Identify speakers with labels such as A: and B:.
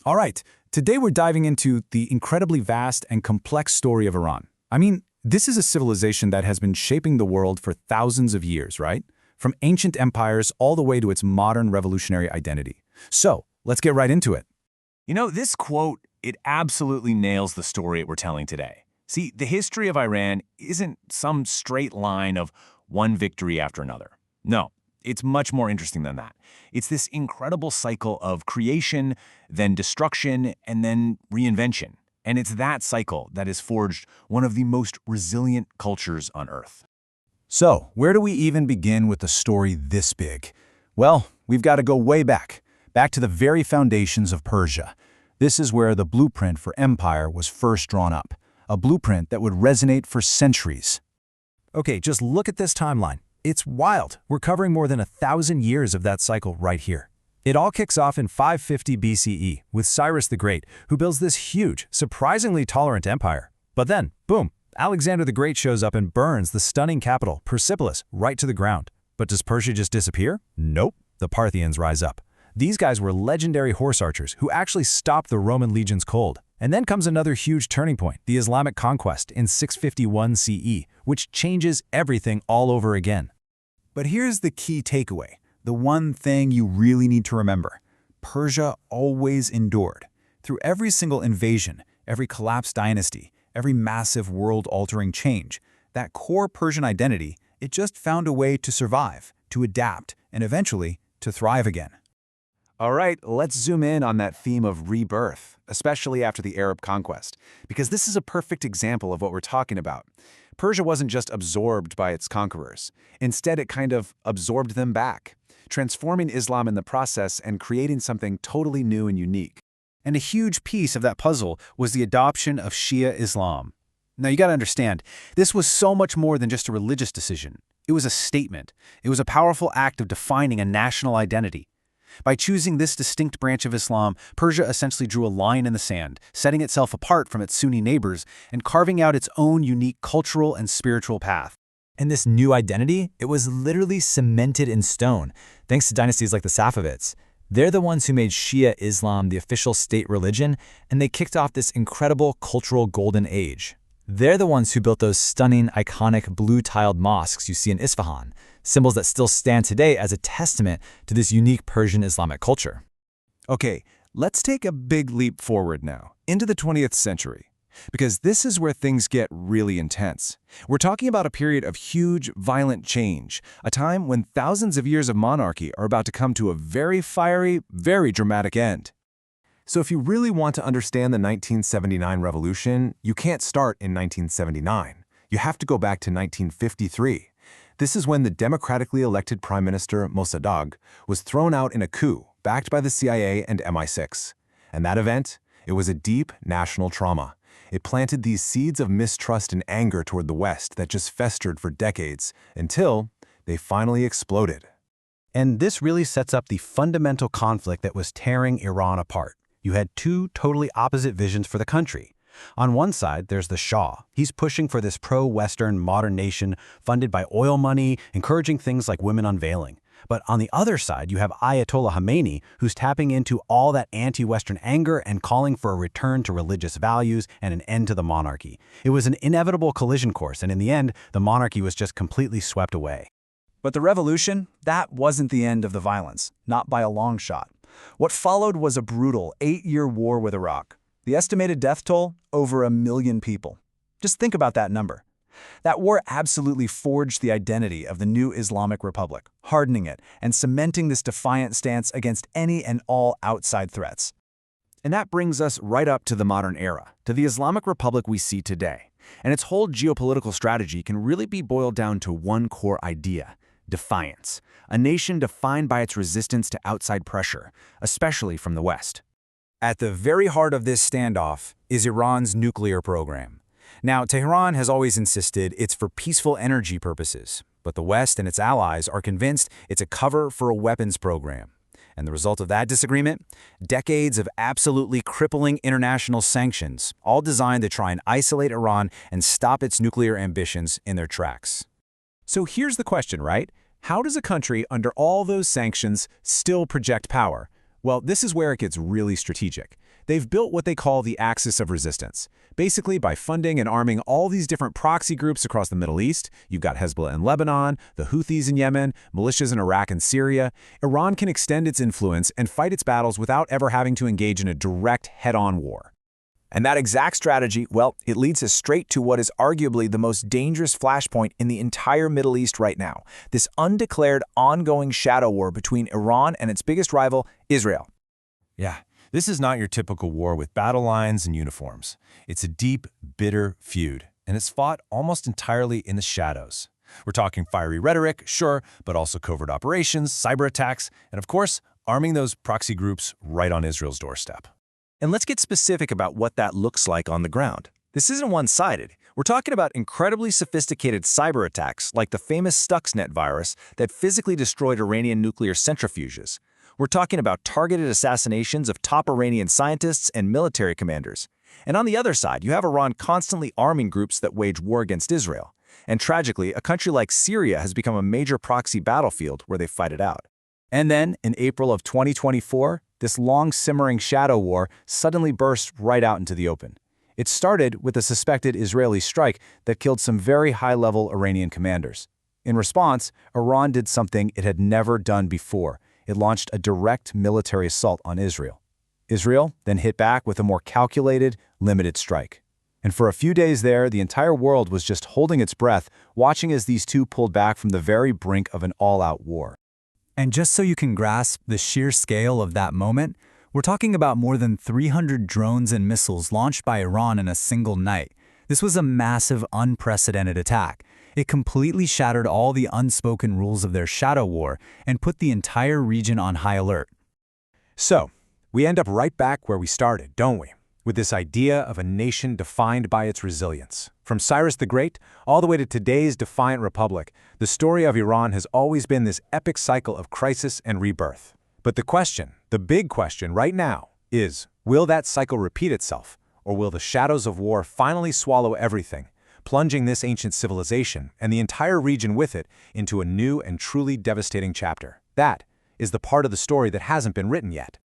A: All right, today we're diving into the incredibly vast and complex story of Iran. I mean, this is a civilization that has been shaping the world for thousands of years, right? From ancient empires all the way to its modern revolutionary identity. So, let's get right into it.
B: You know, this quote, it absolutely nails the story we're telling today. See, the history of Iran isn't some straight line of one victory after another. No, it's much more interesting than that. It's this incredible cycle of creation, then destruction, and then reinvention. And it's that cycle that has forged one of the most resilient cultures on Earth.
A: So, where do we even begin with a story this big? Well, we've got to go way back to the very foundations of Persia. This is where the blueprint for empire was first drawn up, a blueprint that would resonate for centuries. Okay, just look at this timeline. It's wild. We're covering more than 1,000 years of that cycle right here. It all kicks off in 550 BCE with Cyrus the Great, who builds this huge, surprisingly tolerant empire. But then, boom, Alexander the Great shows up and burns the stunning capital, Persepolis, right to the ground. But does Persia just disappear? Nope. The Parthians rise up. These guys were legendary horse archers who actually stopped the Roman legions cold. And then comes another huge turning point, the Islamic conquest in 651 CE, which changes everything all over again.
C: But here's the key takeaway, the one thing you really need to remember. Persia always endured. Through every single invasion, every collapsed dynasty, every massive world-altering change, that core Persian identity, it just found a way to survive, to adapt, and eventually to thrive again.
B: All right, let's zoom in on that theme of rebirth, especially after the Arab conquest, because this is a perfect example of what we're talking about. Persia wasn't just absorbed by its conquerors. Instead, it kind of absorbed them back, transforming Islam in the process and creating something totally new and unique.
C: And a huge piece of that puzzle was the adoption of Shia Islam. Now, you got to understand, this was so much more than just a religious decision. It was a statement. It was a powerful act of defining a national identity. By choosing this distinct branch of Islam, Persia essentially drew a line in the sand, setting itself apart from its Sunni neighbors and carving out its own unique cultural and spiritual path.
D: And this new identity, it was literally cemented in stone, thanks to dynasties like the Safavids. They're the ones who made Shia Islam the official state religion, and they kicked off this incredible cultural golden age. They're the ones who built those stunning, iconic blue-tiled mosques you see in Isfahan, symbols that still stand today as a testament to this unique Persian Islamic culture.
B: Okay, let's take a big leap forward now, into the 20th century, because this is where things get really intense. We're talking about a period of huge, violent change, a time when thousands of years of monarchy are about to come to a very fiery, very dramatic end. So if you really want to understand the 1979 revolution, you can't start in 1979. You have to go back to 1953. This is when the democratically elected Prime Minister Mossadegh was thrown out in a coup backed by the CIA and MI6. And that event, it was a deep national trauma. It planted these seeds of mistrust and anger toward the West that just festered for decades until they finally exploded.
C: And this really sets up the fundamental conflict that was tearing Iran apart. You had two totally opposite visions for the country. On one side, there's the Shah. He's pushing for this pro-Western modern nation funded by oil money, encouraging things like women unveiling. But on the other side, you have Ayatollah Khomeini, who's tapping into all that anti-Western anger and calling for a return to religious values and an end to the monarchy. It was an inevitable collision course, and in the end, the monarchy was just completely swept away.
A: But the revolution, that wasn't the end of the violence, not by a long shot. What followed was a brutal 8-year war with Iraq. The estimated death toll, over 1 million people. Just think about that number. That war absolutely forged the identity of the new Islamic Republic, hardening it and cementing this defiant stance against any and all outside threats.
B: And that brings us right up to the modern era, to the Islamic Republic we see today. And its whole geopolitical strategy can really be boiled down to one core idea: defiance. A nation defined by its resistance to outside pressure, especially from the West.
A: At the very heart of this standoff is Iran's nuclear program. Now, Tehran has always insisted it's for peaceful energy purposes, but the West and its allies are convinced it's a cover for a weapons program. And the result of that disagreement? Decades of absolutely crippling international sanctions, all designed to try and isolate Iran and stop its nuclear ambitions in their tracks. So here's the question, right? How does a country under all those sanctions still project power?
B: Well, this is where it gets really strategic. They've built what they call the axis of resistance. Basically, by funding and arming all these different proxy groups across the Middle East, you've got Hezbollah in Lebanon, the Houthis in Yemen, militias in Iraq and Syria, Iran can extend its influence and fight its battles without ever having to engage in a direct head-on war.
A: And that exact strategy, well, it leads us straight to what is arguably the most dangerous flashpoint in the entire Middle East right now, this undeclared, ongoing shadow war between Iran and its biggest rival, Israel.
B: Yeah, this is not your typical war with battle lines and uniforms. It's a deep, bitter feud, and it's fought almost entirely in the shadows. We're talking fiery rhetoric, sure, but also covert operations, cyber attacks, and of course, arming those proxy groups right on Israel's doorstep.
A: And let's get specific about what that looks like on the ground. This isn't one-sided. We're talking about incredibly sophisticated cyber attacks like the famous Stuxnet virus that physically destroyed Iranian nuclear centrifuges. We're talking about targeted assassinations of top Iranian scientists and military commanders. And on the other side, you have Iran constantly arming groups that wage war against Israel. And tragically, a country like Syria has become a major proxy battlefield where they fight it out.
C: And then, in April of 2024, this long-simmering shadow war suddenly burst right out into the open. It started with a suspected Israeli strike that killed some very high-level Iranian commanders. In response, Iran did something it had never done before. It launched a direct military assault on Israel. Israel then hit back with a more calculated, limited strike. And for a few days there, the entire world was just holding its breath, watching as these two pulled back from the very brink of an all-out war.
D: And just so you can grasp the sheer scale of that moment, we're talking about more than 300 drones and missiles launched by Iran in a single night. This was a massive, unprecedented attack. It completely shattered all the unspoken rules of their shadow war and put the entire region on high alert.
B: So, we end up right back where we started, don't we? With this idea of a nation defined by its resilience. From Cyrus the Great all the way to today's defiant republic, the story of Iran has always been this epic cycle of crisis and rebirth. But the question, the big question right now is, will that cycle repeat itself? Or will the shadows of war finally swallow everything, plunging this ancient civilization and the entire region with it into a new and truly devastating chapter? That is the part of the story that hasn't been written yet.